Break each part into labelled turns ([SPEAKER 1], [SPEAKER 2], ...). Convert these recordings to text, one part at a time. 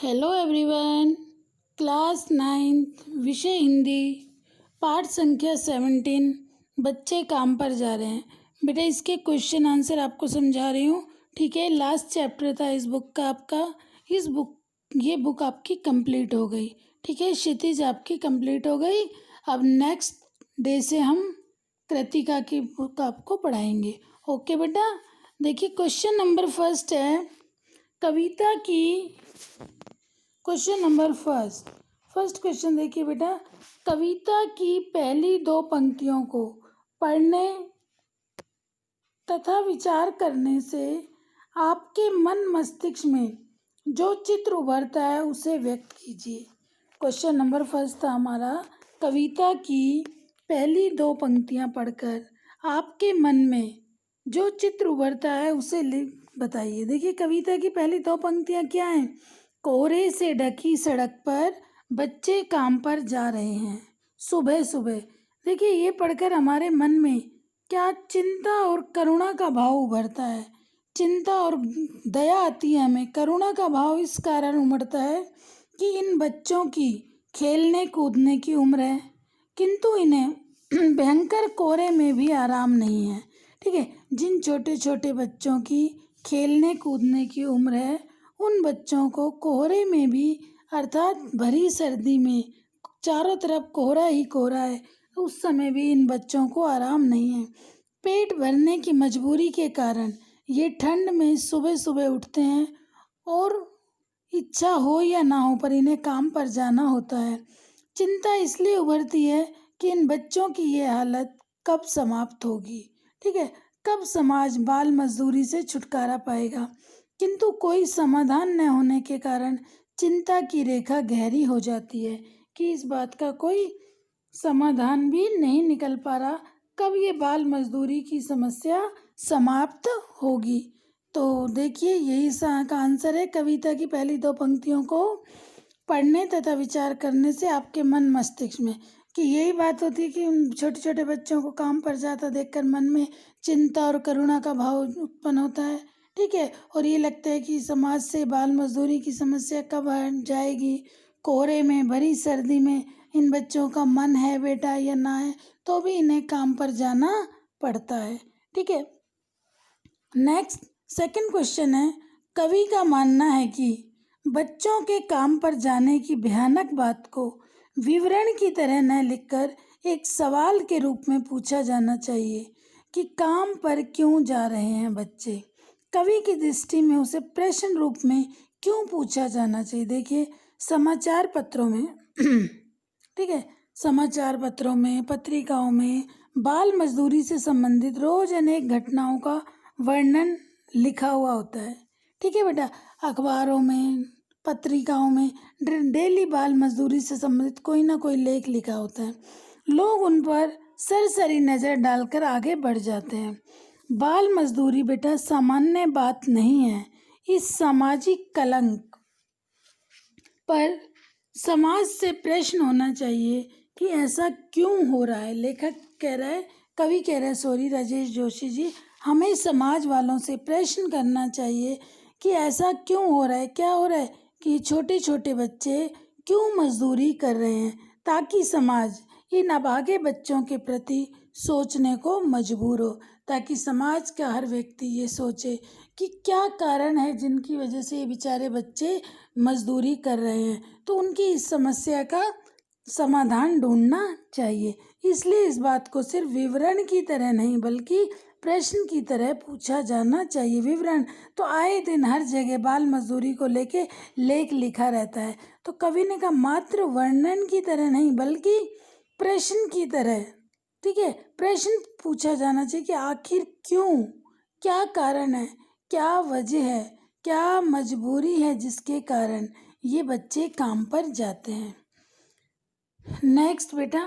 [SPEAKER 1] Hello everyone. Class 9 विषय हिंदी पाठ संख्या 17 बच्चे काम पर जा रहे हैं। बेटा इसके क्वेश्चन आंसर आपको समझा रही हूँ, ठीक है। लास्ट चैप्टर था इस बुक का आपका। ये बुक आपकी कंप्लीट हो गई, ठीक है। क्षितिज आपकी कंप्लीट हो गई। अब नेक्स्ट डे से हम कृतिका की बुक आपको पढ़ाएंगे। ओके बेटा, देखिए क्वेश्चन नंबर फर्स्ट है कविता की। क्वेश्चन नंबर फर्स्ट क्वेश्चन देखिए बेटा, कविता की पहली दो पंक्तियों को पढ़ने तथा विचार करने से आपके मन मस्तिष्क में जो चित्र उभरता है उसे व्यक्त कीजिए। क्वेश्चन नंबर फर्स्ट था हमारा, कविता की पहली दो पंक्तियां पढ़कर आपके मन में जो चित्र उभरता है उसे बताइए। देखिए कविता की पहली दो पंक्तियां क्या हैं। कोहरे से ढकी सड़क पर बच्चे काम पर जा रहे हैं सुबह सुबह। देखिए ये पढ़कर हमारे मन में क्या चिंता और करुणा का भाव उभरता है। चिंता और दया आती है हमें। करुणा का भाव इस कारण उमड़ता है कि इन बच्चों की खेलने कूदने की उम्र है, किंतु इन्हें भयंकर कोहरे में भी आराम नहीं है, ठीक है। जिन छोटे छोटे बच्चों की खेलने कूदने की उम्र है उन बच्चों को कोहरे में भी अर्थात भरी सर्दी में चारों तरफ कोहरा ही कोहरा है, उस समय भी इन बच्चों को आराम नहीं है। पेट भरने की मजबूरी के कारण ये ठंड में सुबह सुबह उठते हैं और इच्छा हो या ना हो पर इन्हें काम पर जाना होता है। चिंता इसलिए उभरती है कि इन बच्चों की ये हालत कब समाप्त होगी, ठीक है। कब समाज बाल मजदूरी से छुटकारा पाएगा। किंतु कोई समाधान न होने के कारण चिंता की रेखा गहरी हो जाती है कि इस बात का कोई समाधान भी नहीं निकल पा रहा, कब ये बाल मजदूरी की समस्या समाप्त होगी। तो देखिए यही का आंसर है। कविता की पहली दो पंक्तियों को पढ़ने तथा विचार करने से आपके मन मस्तिष्क में, कि यही बात होती है कि उन छोटे छोटे बच्चों को काम पर जाता देखकर मन में चिंता और करुणा का भाव उत्पन्न होता है, ठीक है। और ये लगता है कि समाज से बाल मजदूरी की समस्या कब हट जाएगी। कोहरे में भरी सर्दी में इन बच्चों का मन है बेटा या ना है तो भी इन्हें काम पर जाना पड़ता है, ठीक है। नेक्स्ट सेकंड क्वेश्चन है, कवि का मानना है कि बच्चों के काम पर जाने की भयानक बात को विवरण की तरह न लिखकर एक सवाल के रूप में पूछा जाना चाहिए कि काम पर क्यों जा रहे हैं बच्चे। कवि की दृष्टि में उसे प्रश्न रूप में क्यों पूछा जाना चाहिए। देखिए समाचार पत्रों में ठीक है, समाचार पत्रों में पत्रिकाओं में बाल मजदूरी से संबंधित रोज अनेक घटनाओं का वर्णन लिखा हुआ होता है, ठीक है बेटा। अखबारों में पत्रिकाओं में डेली बाल मजदूरी से संबंधित कोई ना कोई लेख लिखा होता है। लोग उन पर सरसरी नज़र डालकर आगे बढ़ जाते हैं। बाल मजदूरी बेटा सामान्य बात नहीं है। इस सामाजिक कलंक पर समाज से प्रश्न होना चाहिए कि ऐसा क्यों हो रहा है। लेखक कह रहा है, कवि कह रहा है, सॉरी राजेश जोशी जी, हमें समाज वालों से प्रश्न करना चाहिए कि ऐसा क्यों हो रहा है। क्या हो रहा है कि छोटे छोटे बच्चे क्यों मजदूरी कर रहे हैं, ताकि समाज इन अभागे बच्चों के प्रति सोचने को मजबूर हो, ताकि समाज का हर व्यक्ति ये सोचे कि क्या कारण है जिनकी वजह से ये बेचारे बच्चे मजदूरी कर रहे हैं, तो उनकी इस समस्या का समाधान ढूंढना चाहिए। इसलिए इस बात को सिर्फ विवरण की तरह नहीं बल्कि प्रश्न की तरह पूछा जाना चाहिए। विवरण तो आए दिन हर जगह बाल मजदूरी को लेके लेख लिखा रहता है, तो कवि ने कहा मात्र वर्णन की तरह नहीं बल्कि प्रश्न की तरह, ठीक है, प्रश्न पूछा जाना चाहिए कि आखिर क्यों, क्या कारण है, क्या वजह है, क्या मजबूरी है जिसके कारण ये बच्चे काम पर जाते हैं। नेक्स्ट बेटा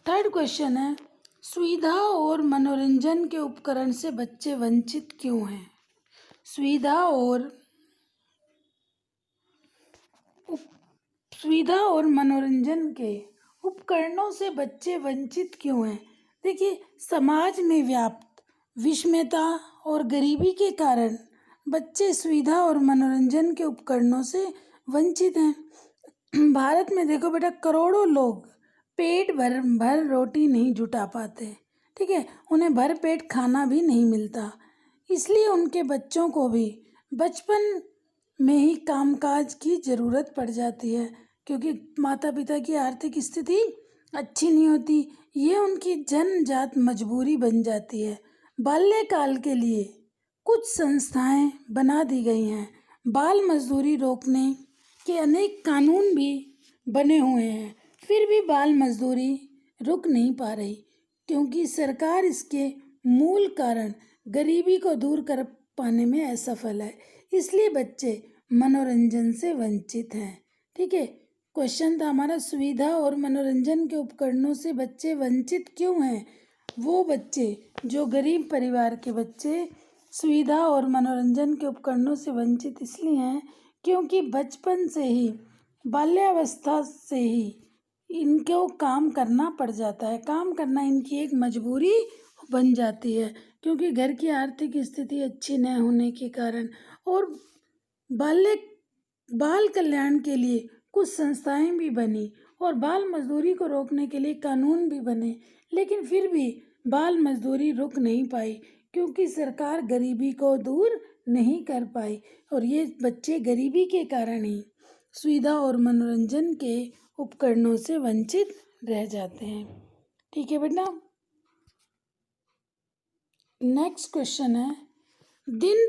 [SPEAKER 1] थर्ड क्वेश्चन है, सुविधा और मनोरंजन के उपकरण से बच्चे वंचित क्यों हैं। सुविधा और मनोरंजन के उपकरणों से बच्चे वंचित क्यों हैं। देखिए समाज में व्याप्त विषमता और गरीबी के कारण बच्चे सुविधा और मनोरंजन के उपकरणों से वंचित हैं। भारत में देखो बेटा, करोड़ों लोग पेट भर भर रोटी नहीं जुटा पाते, ठीक है, उन्हें भर पेट खाना भी नहीं मिलता। इसलिए उनके बच्चों को भी बचपन में ही कामकाज की ज़रूरत पड़ जाती है, क्योंकि माता पिता की आर्थिक स्थिति अच्छी नहीं होती। ये उनकी जन्मजात मजबूरी बन जाती है। बाल्यकाल के लिए कुछ संस्थाएं बना दी गई हैं। बाल मजदूरी रोकने के अनेक कानून भी बने हुए हैं, फिर भी बाल मजदूरी रुक नहीं पा रही, क्योंकि सरकार इसके मूल कारण गरीबी को दूर कर पाने में असफल है। इसलिए बच्चे मनोरंजन से वंचित हैं। ठीक है, क्वेश्चन था हमारा, सुविधा और मनोरंजन के उपकरणों से बच्चे वंचित क्यों हैं? वो बच्चे जो गरीब परिवार के बच्चे सुविधा और मनोरंजन के उपकरणों से वंचित इसलिए हैं क्योंकि बचपन से ही, बाल्यावस्था से ही इनको काम करना पड़ जाता है। काम करना इनकी एक मजबूरी बन जाती है, क्योंकि घर की आर्थिक स्थिति अच्छी न होने के कारण। और बाल कल्याण के लिए कुछ संस्थाएं भी बनी और बाल मजदूरी को रोकने के लिए कानून भी बने, लेकिन फिर भी बाल मजदूरी रुक नहीं पाई, क्योंकि सरकार गरीबी को दूर नहीं कर पाई। और ये बच्चे गरीबी के कारण ही सुविधा और मनोरंजन के उपकरणों से वंचित रह जाते हैं। ठीक है बेटा, नेक्स्ट क्वेश्चन है, दिन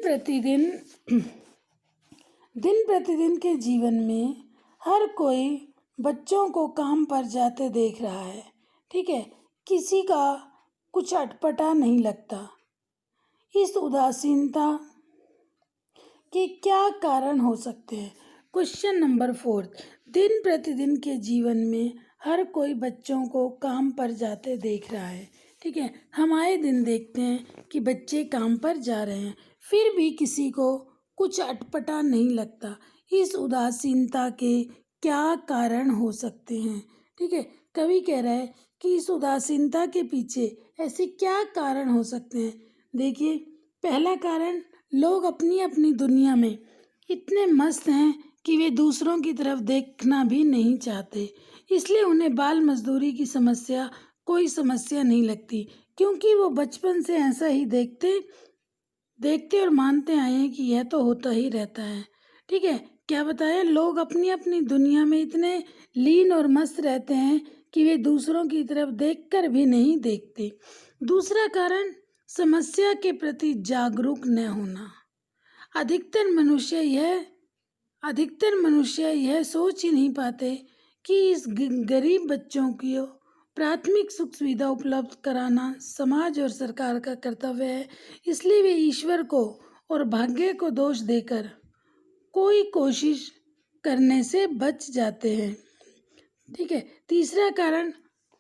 [SPEAKER 1] प्रतिदिन के जीवन में हर कोई बच्चों को काम पर जाते देख रहा है, ठीक है, किसी का कुछ अटपटा नहीं लगता। इस उदासीनता के क्या कारण हो सकते हैं? क्वेश्चन नंबर 4, दिन प्रतिदिन के जीवन में हर कोई बच्चों को काम पर जाते देख रहा है, ठीक है, हम आए दिन देखते हैं कि बच्चे काम पर जा रहे हैं, फिर भी किसी को कुछ अटपटा नहीं लगता। इस उदासीनता के क्या कारण हो सकते हैं? ठीक है, कवि कह रहा है कि इस उदासीनता के पीछे ऐसे क्या कारण हो सकते हैं। देखिए, पहला कारण, लोग अपनी अपनी दुनिया में इतने मस्त हैं कि वे दूसरों की तरफ देखना भी नहीं चाहते, इसलिए उन्हें बाल मजदूरी की समस्या कोई समस्या नहीं लगती, क्योंकि वो बचपन से ऐसा ही देखते और मानते आए हैं कि यह तो होता ही रहता है। ठीक है, क्या बताया, लोग अपनी अपनी दुनिया में इतने लीन और मस्त रहते हैं कि वे दूसरों की तरफ देखकर भी नहीं देखते। दूसरा कारण, समस्या के प्रति जागरूक न होना। अधिकतर मनुष्य यह सोच ही नहीं पाते कि इस गरीब बच्चों की प्राथमिक सुख सुविधा उपलब्ध कराना समाज और सरकार का कर्तव्य है। इसलिए वे ईश्वर को और भाग्य को दोष देकर कोई कोशिश करने से बच जाते हैं। ठीक है, तीसरा कारण,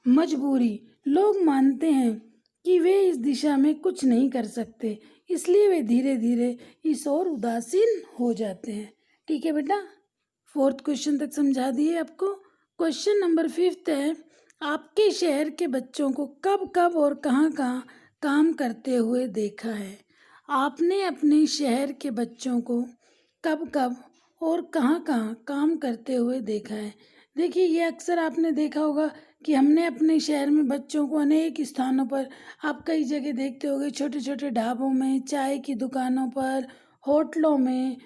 [SPEAKER 1] मजबूरी। लोग मानते हैं कि वे इस दिशा में कुछ नहीं कर सकते, इसलिए वे धीरे धीरे इस ओर उदासीन हो जाते हैं। ठीक है बेटा, 4th क्वेश्चन तक समझा दिए आपको। क्वेश्चन नंबर 5 है, आपके शहर के बच्चों को कब कब और कहाँ कहाँ काम करते हुए देखा है? आपने अपने शहर के बच्चों को कब कब और कहाँ कहाँ काम करते हुए देखा है? देखिए, ये अक्सर आपने देखा होगा कि हमने अपने शहर में बच्चों को अनेक स्थानों पर, आप कई जगह देखते होंगे, छोटे छोटे ढाबों में, चाय की दुकानों पर, होटलों में,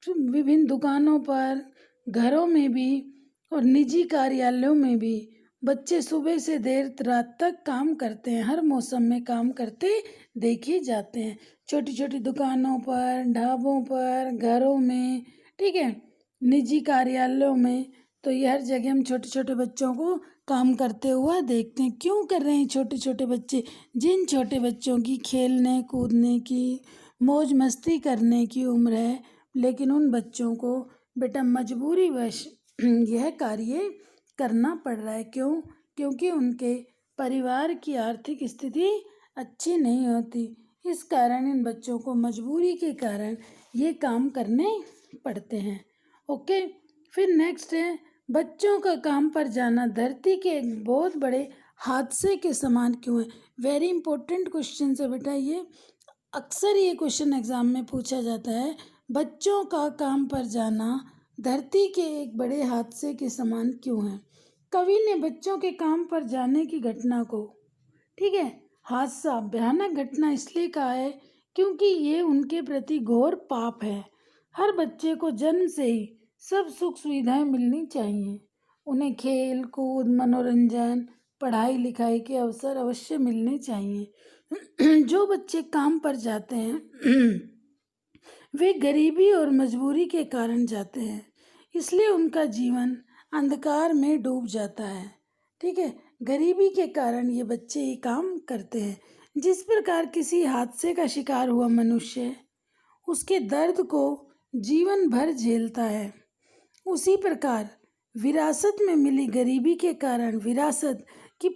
[SPEAKER 1] विभिन्न दुकानों पर, घरों में भी और निजी कार्यालयों में भी बच्चे सुबह से देर रात तक काम करते हैं। हर मौसम में काम करते देखे जाते हैं, छोटी छोटी दुकानों पर, ढाबों पर, घरों में, ठीक है, निजी कार्यालयों में। तो ये हर जगह हम छोटे छोटे बच्चों को काम करते हुआ देखते हैं। क्यों कर रहे हैं छोटे छोटे बच्चे? जिन छोटे बच्चों की खेलने कूदने की, मौज मस्ती करने की उम्र है, लेकिन उन बच्चों को बेटा मजबूरीवश यह कार्य करना पड़ रहा है। क्यों? क्योंकि उनके परिवार की आर्थिक स्थिति अच्छी नहीं होती। इस कारण इन बच्चों को मजबूरी के कारण ये काम करने पड़ते हैं। ओके, फिर नेक्स्ट है, बच्चों का काम पर जाना धरती के एक बहुत बड़े हादसे के समान क्यों है? वेरी इंपॉर्टेंट क्वेश्चन है बेटा ये। अक्सर ये क्वेश्चन एग्जाम में पूछा जाता है, बच्चों का काम पर जाना धरती के एक बड़े हादसे के समान क्यों है? कवि ने बच्चों के काम पर जाने की घटना को, ठीक है, हादसा, भयानक घटना इसलिए कहा है क्योंकि ये उनके प्रति घोर पाप है। हर बच्चे को जन्म से ही सब सुख सुविधाएं मिलनी चाहिए। उन्हें खेल कूद, मनोरंजन, पढ़ाई लिखाई के अवसर अवश्य मिलने चाहिए। जो बच्चे काम पर जाते हैं वे गरीबी और मजबूरी के कारण जाते हैं, इसलिए उनका जीवन अंधकार में डूब जाता है। ठीक है, गरीबी के कारण ये बच्चे ये काम करते हैं। जिस प्रकार किसी हादसे का शिकार हुआ मनुष्य उसके दर्द को जीवन भर झेलता है, उसी प्रकार विरासत में मिली गरीबी के कारण, विरासत की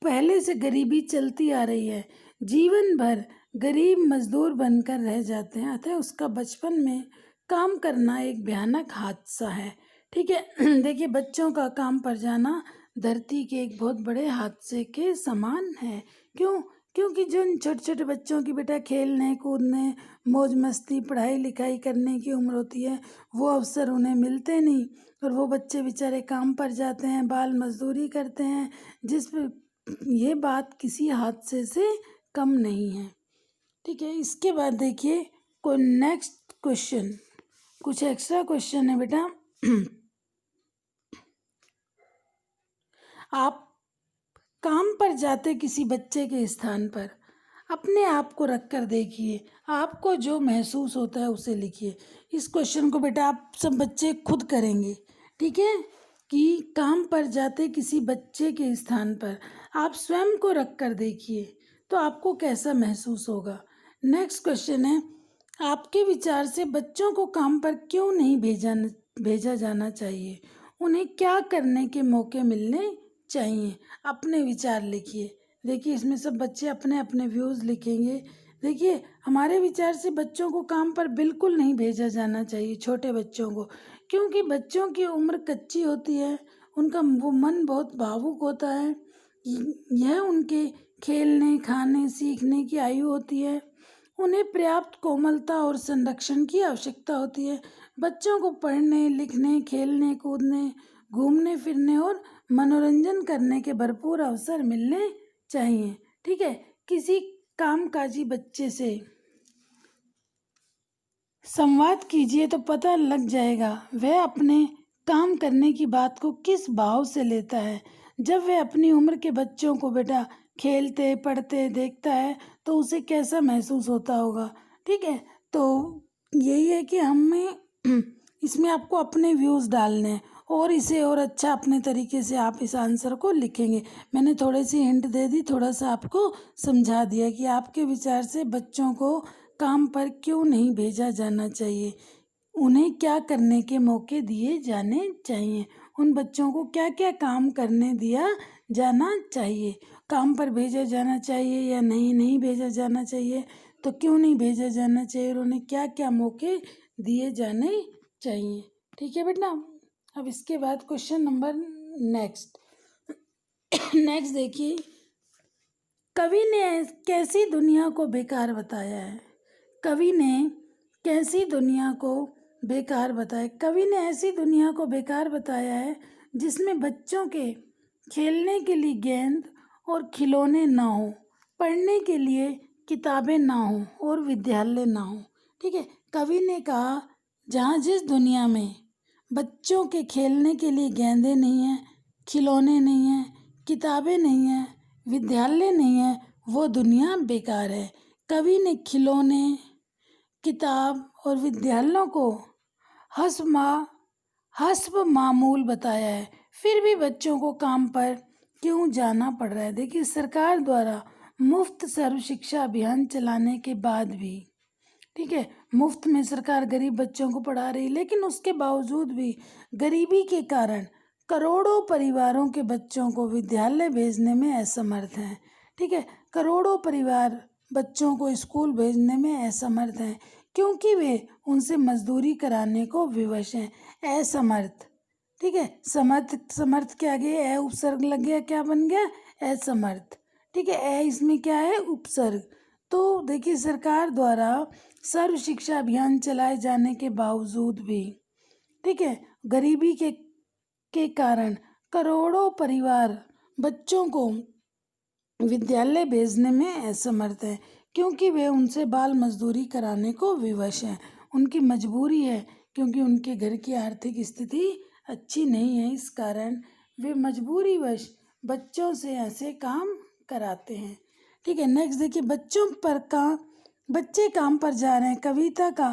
[SPEAKER 1] पहले से गरीबी चलती आ रही है, जीवन भर गरीब मजदूर बनकर रह जाते हैं। अतः उसका बचपन में काम करना एक भयानक हादसा है। ठीक है, देखिए बच्चों का काम पर जाना धरती के एक बहुत बड़े हादसे के समान है। क्यों? क्योंकि जो छोटे छोटे बच्चों की बेटा खेलने कूदने, मौज मस्ती, पढ़ाई लिखाई करने की उम्र होती है, वो अवसर उन्हें मिलते नहीं और वो बच्चे बेचारे काम पर जाते हैं, बाल मजदूरी करते हैं, जिस ये बात किसी हादसे से कम नहीं है। ठीक है, इसके बाद देखिए कोई नेक्स्ट क्वेश्चन, कुछ एक्स्ट्रा क्वेश्चन है बेटा। आप काम पर जाते किसी बच्चे के स्थान पर अपने आप को रख कर देखिए, आपको जो महसूस होता है उसे लिखिए। इस क्वेश्चन को बेटा आप सब बच्चे खुद करेंगे। ठीक है, कि काम पर जाते किसी बच्चे के स्थान पर आप स्वयं को रख कर देखिए तो आपको कैसा महसूस होगा। नेक्स्ट क्वेश्चन है, आपके विचार से बच्चों को काम पर क्यों नहीं भेजा जाना चाहिए? उन्हें क्या करने के मौके मिलने चाहिए? अपने विचार लिखिए। देखिए इसमें सब बच्चे अपने अपने व्यूज़ लिखेंगे। देखिए हमारे विचार से बच्चों को काम पर बिल्कुल नहीं भेजा जाना चाहिए, छोटे बच्चों को, क्योंकि बच्चों की उम्र कच्ची होती है, उनका वो मन बहुत भावुक होता है, यह उनके खेलने खाने सीखने की आयु होती है, उन्हें पर्याप्त कोमलता और संरक्षण की आवश्यकता होती है। बच्चों को पढ़ने लिखने, खेलने कूदने, घूमने फिरने और मनोरंजन करने के भरपूर अवसर मिलने चाहिए। ठीक है, किसी कामकाजी बच्चे से संवाद कीजिए तो पता लग जाएगा वह अपने काम करने की बात को किस भाव से लेता है। जब वह अपनी उम्र के बच्चों को बेटा खेलते पढ़ते देखता है तो उसे कैसा महसूस होता होगा। ठीक है, तो यही है कि हमें इसमें आपको अपने व्यूज़ डालने हैं और इसे और अच्छा अपने तरीके से आप इस आंसर को लिखेंगे। मैंने थोड़ी सी हिंट दे दी, थोड़ा सा आपको समझा दिया कि आपके विचार से बच्चों को काम पर क्यों नहीं भेजा जाना चाहिए, उन्हें क्या करने के मौके दिए जाने चाहिए, उन बच्चों को क्या क्या काम करने दिया जाना चाहिए, काम पर भेजा जाना चाहिए या नहीं नहीं भेजा जाना चाहिए, तो क्यों नहीं भेजा जाना चाहिए और उन्हें क्या क्या मौके दिए जाने चाहिए। ठीक है बेटा, अब इसके बाद क्वेश्चन नंबर नेक्स्ट नेक्स्ट देखिए, कवि ने कैसी दुनिया को बेकार बताया है? कवि ने कैसी दुनिया को बेकार बताया? कवि ने ऐसी दुनिया को बेकार बताया है जिसमें बच्चों के खेलने के लिए गेंद और खिलौने ना हो, पढ़ने के लिए किताबें ना हो और विद्यालय ना हो। ठीक है, कवि ने कहा जहाँ जिस दुनिया में बच्चों के खेलने के लिए गेंदें नहीं हैं, खिलौने नहीं हैं, किताबें नहीं हैं, विद्यालय नहीं है, वो दुनिया बेकार है। कवि ने खिलौने, किताब और विद्यालयों को हस्ब मामूल बताया है, फिर भी बच्चों को काम पर क्यों जाना पड़ रहा है? देखिए सरकार द्वारा मुफ्त सर्व शिक्षा अभियान चलाने के बाद भी, ठीक है, मुफ्त में सरकार गरीब बच्चों को पढ़ा रही, लेकिन उसके बावजूद भी गरीबी के कारण करोड़ों परिवारों के बच्चों को विद्यालय भेजने में असमर्थ हैं। ठीक है, करोड़ों परिवार बच्चों को स्कूल भेजने में असमर्थ हैं क्योंकि वे उनसे मजदूरी कराने को विवश हैं। असमर्थ, ठीक है, समर्थ, समर्थ के आगे ए उपसर्ग लग गया, क्या बन गया? असमर्थ। ठीक है, ए इसमें क्या है? उपसर्ग। तो देखिए सरकार द्वारा सर्व शिक्षा अभियान चलाए जाने के बावजूद भी ठीक है। गरीबी के कारण करोड़ों परिवार बच्चों को विद्यालय भेजने में असमर्थ हैं, क्योंकि वे उनसे बाल मजदूरी कराने को विवश हैं। उनकी मजबूरी है, क्योंकि उनके घर की आर्थिक स्थिति अच्छी नहीं है, इस कारण वे मजबूरीवश बच्चों से ऐसे काम कराते हैं। ठीक है। नेक्स्ट देखिए, बच्चे काम पर जा रहे हैं, कविता का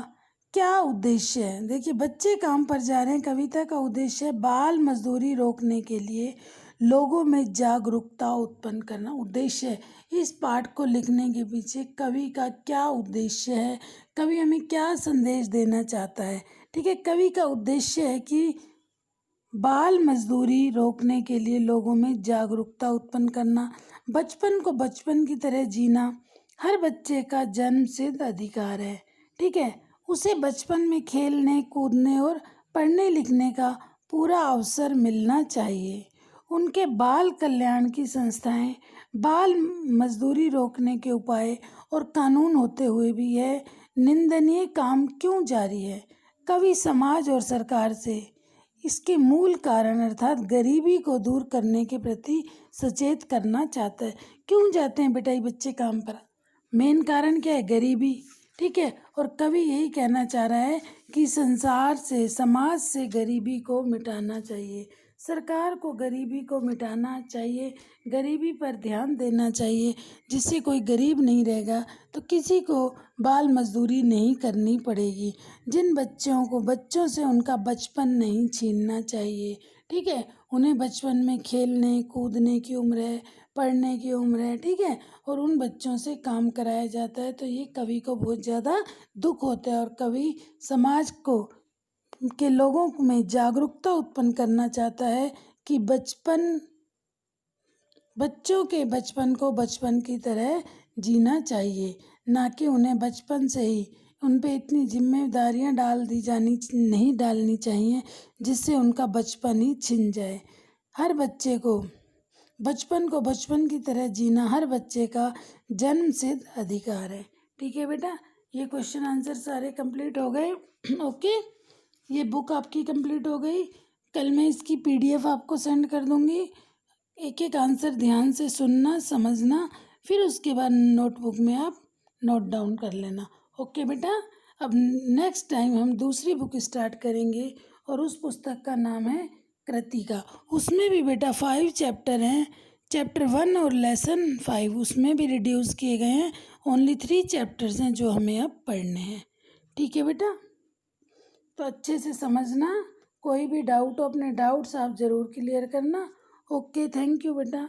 [SPEAKER 1] क्या उद्देश्य है। देखिए, बच्चे काम पर जा रहे हैं कविता का उद्देश्य है बाल मजदूरी रोकने के लिए लोगों में जागरूकता उत्पन्न करना। उद्देश्य है, इस पाठ को लिखने के पीछे कवि का क्या उद्देश्य है, कवि हमें क्या संदेश देना चाहता है। ठीक है। कवि का उद्देश्य है कि बाल मजदूरी रोकने के लिए लोगों में जागरूकता उत्पन्न करना, बचपन को बचपन की तरह जीना हर बच्चे का जन्मसिद्ध अधिकार है। ठीक है। उसे बचपन में खेलने कूदने और पढ़ने लिखने का पूरा अवसर मिलना चाहिए। उनके बाल कल्याण की संस्थाएं बाल मजदूरी रोकने के उपाय और कानून होते हुए भी यह निंदनीय काम क्यों जारी है। कवि समाज और सरकार से इसके मूल कारण अर्थात गरीबी को दूर करने के प्रति सचेत करना चाहता है। क्यों जाते हैं बेटा ये बच्चे काम पर? मेन कारण क्या है? गरीबी। ठीक है। और कवि यही कहना चाह रहा है कि संसार से समाज से गरीबी को मिटाना चाहिए, सरकार को गरीबी को मिटाना चाहिए, गरीबी पर ध्यान देना चाहिए, जिससे कोई गरीब नहीं रहेगा तो किसी को बाल मजदूरी नहीं करनी पड़ेगी। जिन बच्चों से उनका बचपन नहीं छीनना चाहिए। ठीक है। उन्हें बचपन में खेलने कूदने की उम्र है, पढ़ने की उम्र है। ठीक है। और उन बच्चों से काम कराया जाता है, तो ये कवि को बहुत ज़्यादा दुख होता है और कवि समाज को के लोगों में जागरूकता उत्पन्न करना चाहता है कि बच्चों के बचपन को बचपन की तरह जीना चाहिए, ना कि उन्हें बचपन से ही उन पे इतनी जिम्मेदारियां नहीं डालनी चाहिए जिससे उनका बचपन ही छिन जाए। हर बच्चे को बचपन की तरह जीना हर बच्चे का जन्मसिद्ध अधिकार है। ठीक है बेटा, ये क्वेश्चन आंसर सारे कंप्लीट हो गए। ओके, ये बुक आपकी कंप्लीट हो गई। कल मैं इसकी पीडीएफ आपको सेंड कर दूंगी। एक एक आंसर ध्यान से सुनना समझना, फिर उसके बाद नोटबुक में आप नोट डाउन कर लेना। ओके बेटा, अब नेक्स्ट टाइम हम दूसरी बुक स्टार्ट करेंगे और उस पुस्तक का नाम है कृतिका। उसमें भी बेटा 5 चैप्टर हैं, चैप्टर 1 और लेसन 5 उसमें भी रिड्यूस किए गए हैं। ओनली 3 चैप्टर्स हैं जो हमें अब पढ़ने हैं। ठीक है बेटा, तो अच्छे से समझना, कोई भी डाउट हो अपने डाउट्स आप ज़रूर क्लियर करना। ओके, थैंक यू बेटा।